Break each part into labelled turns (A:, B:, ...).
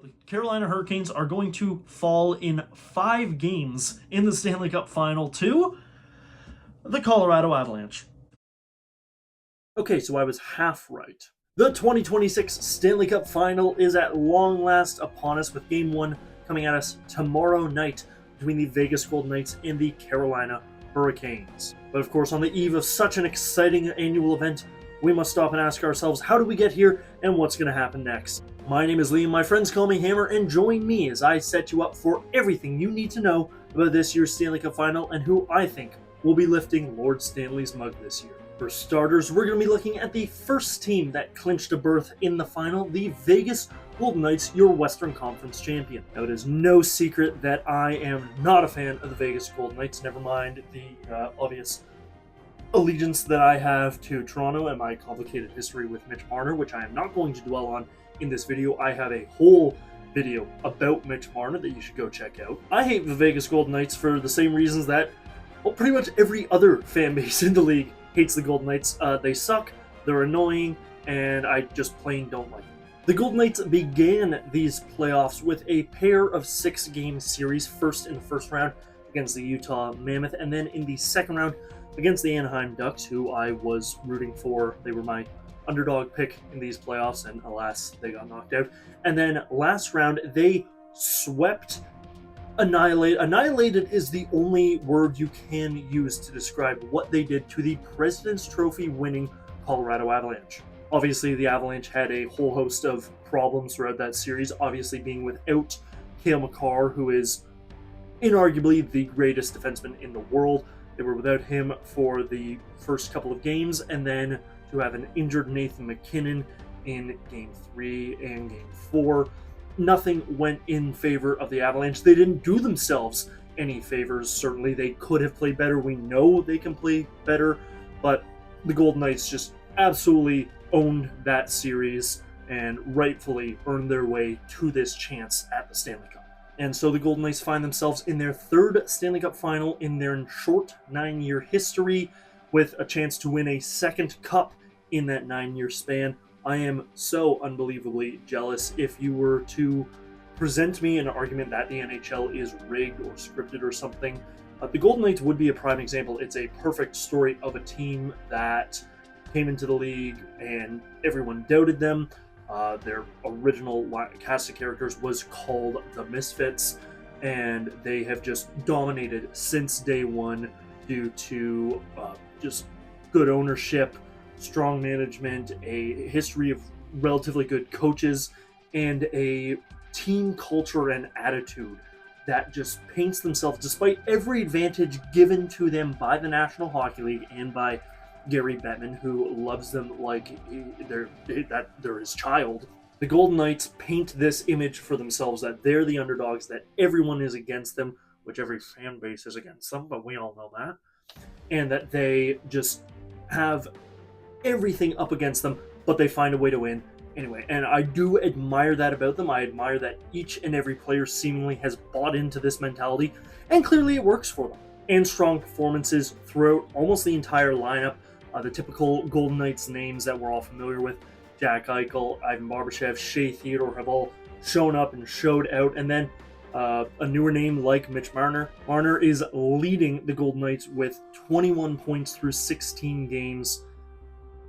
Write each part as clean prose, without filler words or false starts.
A: The Carolina Hurricanes are going to fall in 5 games in the Stanley Cup Final to the Colorado Avalanche. Okay, so I was half right. The 2026 Stanley Cup Final is at long last upon us, with Game 1 coming at us tomorrow night between the Vegas Golden Knights and the Carolina Hurricanes. But of course, on the eve of such an exciting annual event, we must stop and ask ourselves, how do we get here and what's going to happen next? My name is Liam, my friends call me Hammer, and join me as I set you up for everything you need to know about this year's Stanley Cup Final and who I think will be lifting Lord Stanley's mug this year. For starters, we're going to be looking at the first team that clinched a berth in the final, the Vegas Golden Knights, your Western Conference champion. Now, it is no secret that I am not a fan of the Vegas Golden Knights, never mind the obvious allegiance that I have to Toronto and my complicated history with Mitch Marner, which I am not going to dwell on in this video. I have a whole video about Mitch Marner that you should go check out. I hate the Vegas Golden Knights for the same reasons that, well, pretty much every other fan base in the league hates the Golden Knights. They suck, they're annoying, and I just plain don't like them. The Golden Knights began these playoffs with a pair of 6-game series, first in the first round against the Utah Mammoth, and then in the second round against the Anaheim Ducks, who I was rooting for. They were my underdog pick in these playoffs, and alas, they got knocked out. And then last round, they swept, annihilated is the only word you can use to describe what they did to the President's Trophy winning Colorado Avalanche. Obviously, the Avalanche had a whole host of problems throughout that series, obviously being without Cale Makar, who is inarguably the greatest defenseman in the world. They were without him for the first couple of games, and then to have an injured Nathan MacKinnon in Game 3 and Game 4. Nothing went in favor of the Avalanche. They didn't do themselves any favors. Certainly, they could have played better. We know they can play better, but the Golden Knights just absolutely owned that series and rightfully earned their way to this chance at the Stanley Cup. And so the Golden Knights find themselves in their third Stanley Cup Final in their short 9-year history, with a chance to win a second cup in that 9-year span. I am so unbelievably jealous. If you were to present me an argument that the NHL is rigged or scripted or something, the Golden Knights would be a prime example. It's a perfect story of a team that came into the league and everyone doubted them. Their original cast of characters was called the Misfits, and they have just dominated since day one due to just good ownership, strong management, a history of relatively good coaches, and a team culture and attitude that just paints themselves, despite every advantage given to them by the National Hockey League and by Gary Bettman, who loves them like they're his child. The Golden Knights paint this image for themselves that they're the underdogs, that everyone is against them, which every fan base is against them, but we all know that. And that they just have everything up against them, but they find a way to win anyway. And I do admire that about them. I admire that each and every player seemingly has bought into this mentality, and clearly it works for them. And strong performances throughout almost the entire lineup. The typical Golden Knights names that we're all familiar with, Jack Eichel, Ivan Barbashev, Shea Theodore, have all shown up and showed out. And then a newer name like Mitch Marner. Marner is leading the Golden Knights with 21 points through 16 games.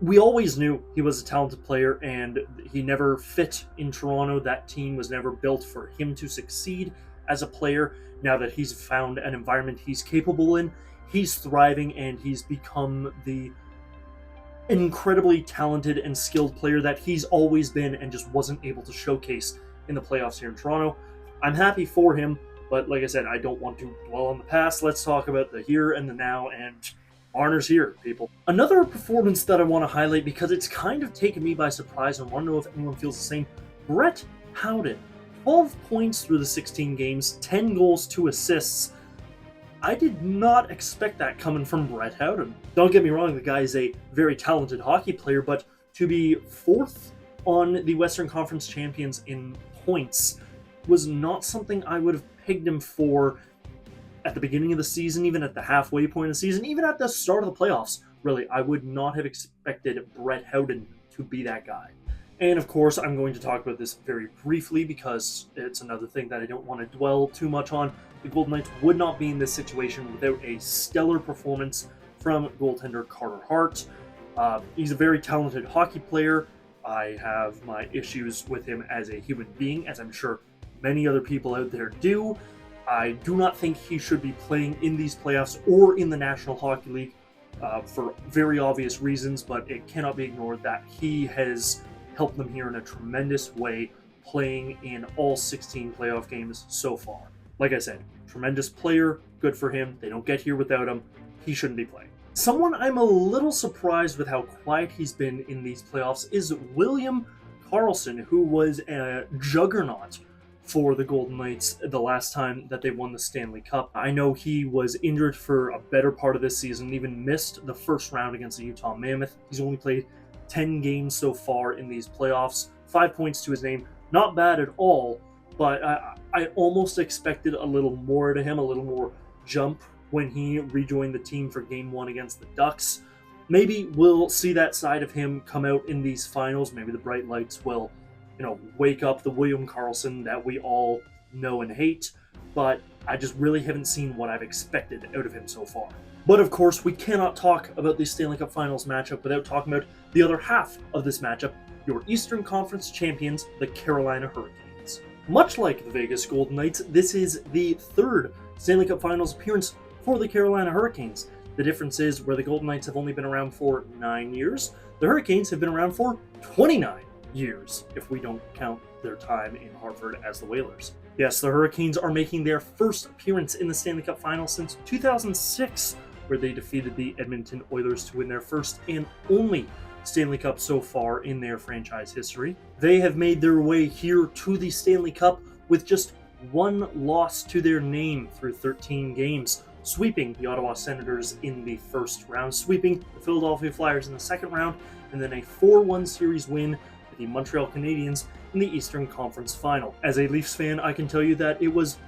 A: We always knew he was a talented player, and he never fit in Toronto. That team was never built for him to succeed as a player. Now that he's found an environment he's capable in, he's thriving, and he's become the incredibly talented and skilled player that he's always been and just wasn't able to showcase in the playoffs here in Toronto. I'm happy for him, but like I said, I don't want to dwell on the past. Let's talk about the here and the now, and Marner's here, people. Another performance that I want to highlight, because it's kind of taken me by surprise, and I want to know if anyone feels the same. Brett Howden, 12 points through the 16 games, 10 goals, 2 assists. I did not expect that coming from Brett Howden. Don't get me wrong, the guy is a very talented hockey player, but to be 4th on the Western Conference champions in points was not something I would have pegged him for at the beginning of the season, even at the halfway point of the season, even at the start of the playoffs. Really, I would not have expected Brett Howden to be that guy. And of course, I'm going to talk about this very briefly because it's another thing that I don't want to dwell too much on. The Golden Knights would not be in this situation without a stellar performance from goaltender Carter Hart. He's a very talented hockey player. I have my issues with him as a human being, as I'm sure many other people out there do. I do not think he should be playing in these playoffs or in the National Hockey League for very obvious reasons, but it cannot be ignored that he has helped them here in a tremendous way, playing in all 16 playoff games so far. Like I said, tremendous player, good for him. They don't get here without him. He shouldn't be playing. Someone I'm a little surprised with how quiet he's been in these playoffs is William Karlsson, who was a juggernaut for the Golden Knights the last time that they won the Stanley Cup. I know he was injured for a better part of this season, even missed the first round against the Utah Mammoth. He's only played 10 games so far in these playoffs, 5 points to his name. Not bad at all, but I almost expected a little more out of him, a little more jump when he rejoined the team for Game 1 against the Ducks. Maybe we'll see that side of him come out in these finals. Maybe the bright lights will, wake up the William Karlsson that we all know and hate, but I just really haven't seen what I've expected out of him so far. But of course, we cannot talk about the Stanley Cup Finals matchup without talking about the other half of this matchup, your Eastern Conference champions, the Carolina Hurricanes. Much like the Vegas Golden Knights, this is the third Stanley Cup Finals appearance for the Carolina Hurricanes. The difference is where the Golden Knights have only been around for 9 years, the Hurricanes have been around for 29 years, if we don't count their time in Hartford as the Whalers. Yes, the Hurricanes are making their first appearance in the Stanley Cup Final since 2006, where they defeated the Edmonton Oilers to win their first and only Stanley Cup so far in their franchise history. They have made their way here to the Stanley Cup with just one loss to their name through 13 games, sweeping the Ottawa Senators in the first round, sweeping the Philadelphia Flyers in the second round, and then a 4-1 series win with the Montreal Canadiens in the Eastern Conference Final. As a Leafs fan, I can tell you that it was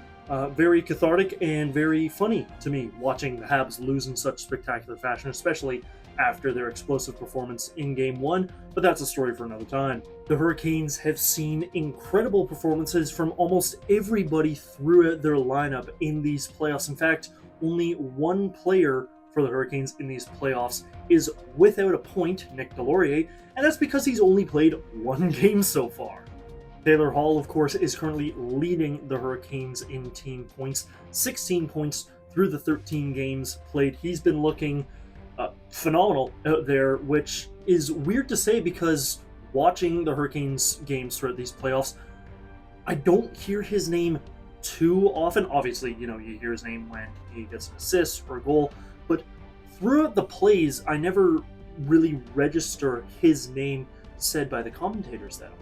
A: very cathartic and very funny to me watching the Habs lose in such spectacular fashion, especially after their explosive performance in Game 1, but that's a story for another time. The Hurricanes have seen incredible performances from almost everybody throughout their lineup in these playoffs. In fact, only one player for the Hurricanes in these playoffs is without a point, Nick Delorier, and that's because he's only played one game so far. Taylor Hall, of course, is currently leading the Hurricanes in team points, 16 points through the 13 games played. He's been looking phenomenal out there, which is weird to say because watching the Hurricanes games throughout these playoffs, I don't hear his name too often. Obviously, you hear his name when he gets an assist or a goal, but throughout the plays, I never really register his name said by the commentators that often.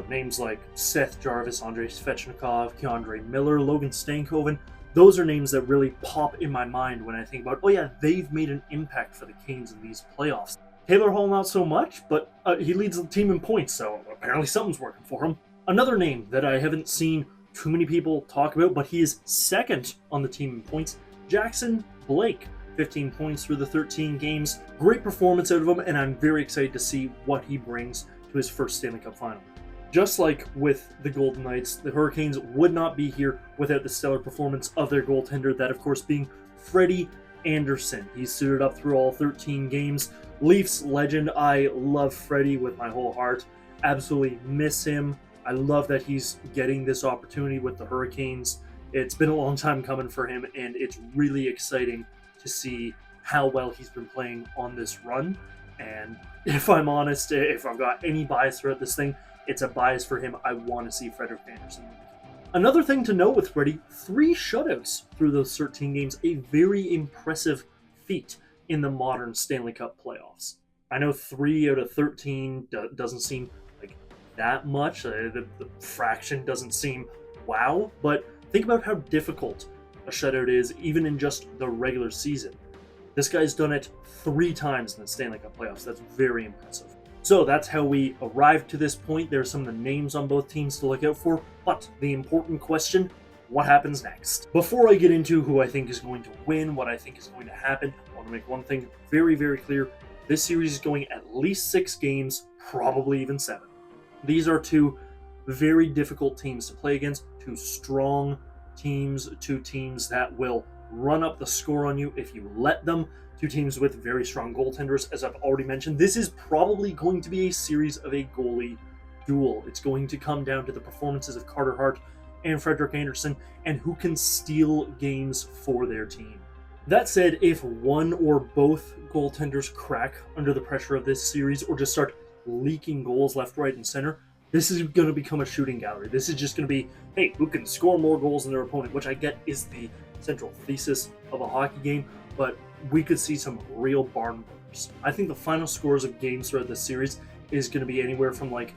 A: Names like Seth Jarvis, Andrei Svechnikov, Keandre Miller, Logan Stankoven, those are names that really pop in my mind when I think about, oh yeah, they've made an impact for the Canes in these playoffs. Taylor Hall, not so much, but he leads the team in points, so apparently something's working for him. Another name that I haven't seen too many people talk about, but he is second on the team in points, Jackson Blake. 15 points through the 13 games. Great performance out of him, and I'm very excited to see what he brings to his first Stanley Cup Final. Just like with the Golden Knights, the Hurricanes would not be here without the stellar performance of their goaltender, that of course being Freddie Anderson. He's suited up through all 13 games. Leafs legend. I love Freddie with my whole heart. Absolutely miss him. I love that he's getting this opportunity with the Hurricanes. It's been a long time coming for him, and it's really exciting to see how well he's been playing on this run. And if I'm honest, if I've got any bias throughout this thing, it's a bias for him. I want to see Frederik Andersen. Another thing to note with Freddie, 3 shutouts through those 13 games, a very impressive feat in the modern Stanley Cup playoffs. I know 3 out of 13 doesn't seem like that much. The fraction doesn't seem wow, but think about how difficult a shutout is even in just the regular season. This guy's done it 3 times in the Stanley Cup playoffs. That's very impressive. So that's how we arrived to this point. There are some of the names on both teams to look out for, but the important question, what happens next? Before I get into who I think is going to win, what I think is going to happen, I want to make one thing very, very clear. This series is going at least 6 games, probably even 7. These are two very difficult teams to play against, two strong teams, two teams that will run up the score on you if you let them, two teams with very strong goaltenders, as I've already mentioned. This is probably going to be a series of a goalie duel. It's going to come down to the performances of Carter Hart and Frederik Andersen and who can steal games for their team. That said, if one or both goaltenders crack under the pressure of this series or just start leaking goals left, right, and center, this is going to become a shooting gallery. This is just going to be, hey, who can score more goals than their opponent, which I get is the central thesis of a hockey game, but we could see some real barn burners. I think the final scores of games throughout this series is going to be anywhere from like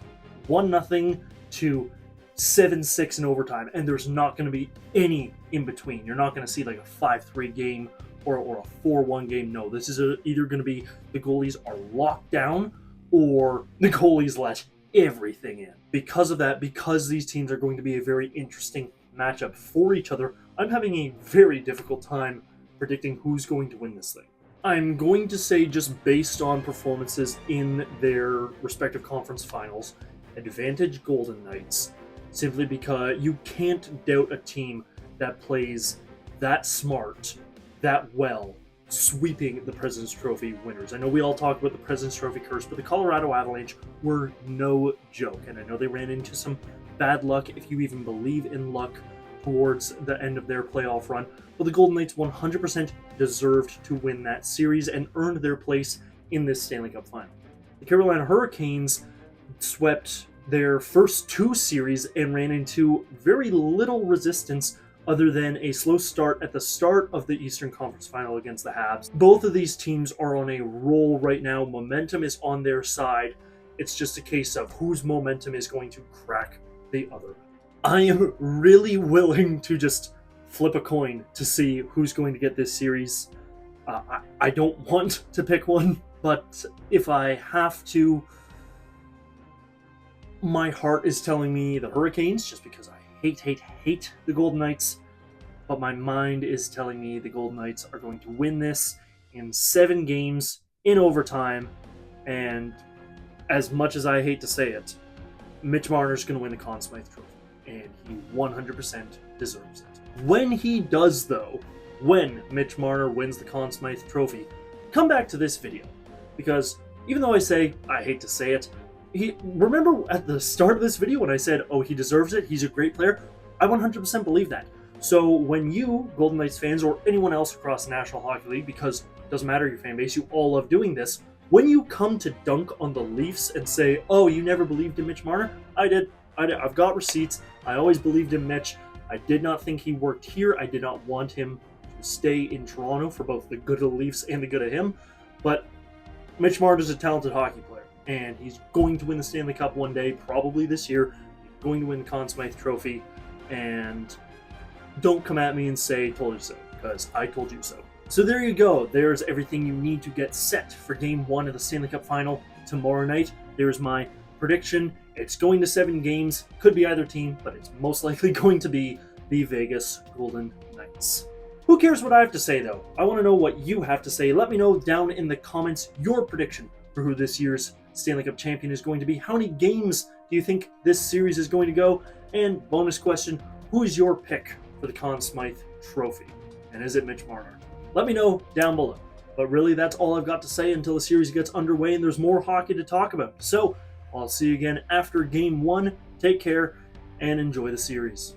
A: 1-0 to 7-6 in overtime, and there's not going to be any in between. You're not going to see like a 5-3 game or a 4-1 game. No, this is either going to be the goalies are locked down or the goalies let everything in. Because of that, because these teams are going to be a very interesting matchup for each other, I'm having a very difficult time predicting who's going to win this thing. I'm going to say, just based on performances in their respective conference finals, advantage Golden Knights, simply because you can't doubt a team that plays that smart, that well, sweeping the President's Trophy winners. I know we all talk about the President's Trophy curse, but the Colorado Avalanche were no joke, and I know they ran into some bad luck, if you even believe in luck, towards the end of their playoff run, but the Golden Knights 100% deserved to win that series and earned their place in this Stanley Cup Final. The Carolina Hurricanes swept their first two series and ran into very little resistance other than a slow start at the start of the Eastern Conference Final against the Habs. Both of these teams are on a roll right now. Momentum is on their side. It's just a case of whose momentum is going to crack the other. I am really willing to just flip a coin to see who's going to get this series. I don't want to pick one, but if I have to, my heart is telling me the Hurricanes, just because I hate the Golden Knights, but my mind is telling me the Golden Knights are going to win this in 7 games in overtime, and as much as I hate to say it, Mitch Marner's going to win the Conn Smythe Trophy, and he 100% deserves it. When he does, though, when Mitch Marner wins the Conn Smythe Trophy, come back to this video, because even though I say I hate to say it, remember at the start of this video when I said, oh, he deserves it, he's a great player? I 100% believe that. So when you, Golden Knights fans, or anyone else across the National Hockey League, because it doesn't matter your fan base, you all love doing this, when you come to dunk on the Leafs and say, oh, you never believed in Mitch Marner? I did. I've got receipts. I always believed in Mitch. I did not think he worked here. I did not want him to stay in Toronto for both the good of the Leafs and the good of him. But Mitch Marner is a talented hockey player, and he's going to win the Stanley Cup one day, probably this year. He's going to win the Conn Smythe Trophy, and don't come at me and say, told you so, because I told you so. So there you go. There's everything you need to get set for Game 1 of the Stanley Cup Final tomorrow night. There's my prediction. It's going to 7 games. Could be either team, but it's most likely going to be the Vegas Golden Knights. Who cares what I have to say, though? I want to know what you have to say. Let me know down in the comments your prediction for who this year's Stanley Cup champion is going to be. How many games do you think this series is going to go? And bonus question, who is your pick for the Conn Smythe Trophy? And is it Mitch Marner? Let me know down below. But really, that's all I've got to say until the series gets underway and there's more hockey to talk about. So, I'll see you again after Game 1. Take care and enjoy the series.